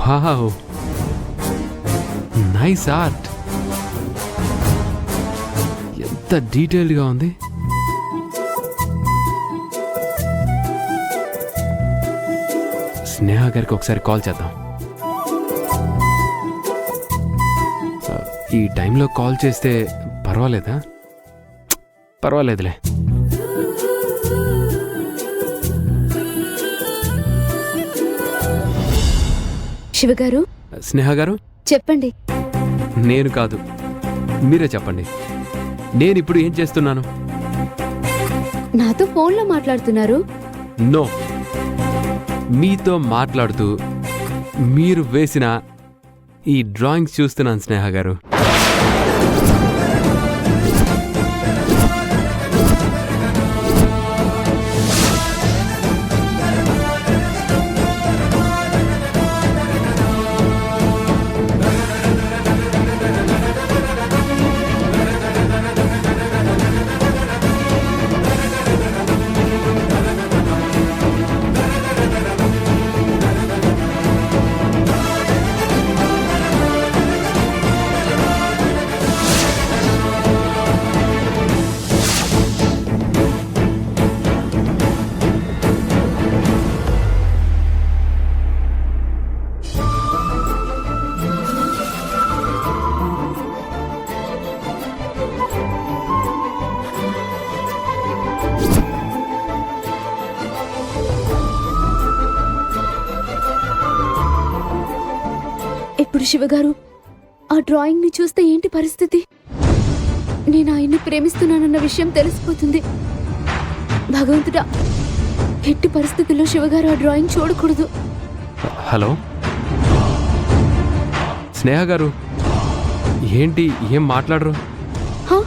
Wow, nice art. ఎంత డీటెయిల్డ్గా ఉంది. స్నేహ గారికి ఒకసారి కాల్ చేద్దాం. ఈ టైంలో కాల్ చేస్తే పర్వాలేదా? పర్వాలేదులే. శివగారు, స్నేహ గారు, చెప్పండి. నేను కాదు, మీరే చెప్పండి. నేను ఇప్పుడు ఏం చేస్తున్నాను? నాతో ఫోన్లో మాట్లాడుతున్నారు. నో, మీతో మాట్లాడుతూ మీరు వేసిన ఈ డ్రాయింగ్స్ చూస్తున్నాను స్నేహ గారు. ఇప్పుడు శివగారు, ఆ డ్రాయింగ్ ని చూస్తే ఏంటి పరిస్థితి? నేను ఆయన్ని ప్రేమిస్తున్నానన్న విషయం తెలిసిపోతుంది. భగవంతుడా, ఎట్టి పరిస్థితుల్లో శివగారు ఆ డ్రాయింగ్ చూడకూడదు. హలో స్నేహ గారు, ఏంటి ఏం మాట్లాడరు? హా,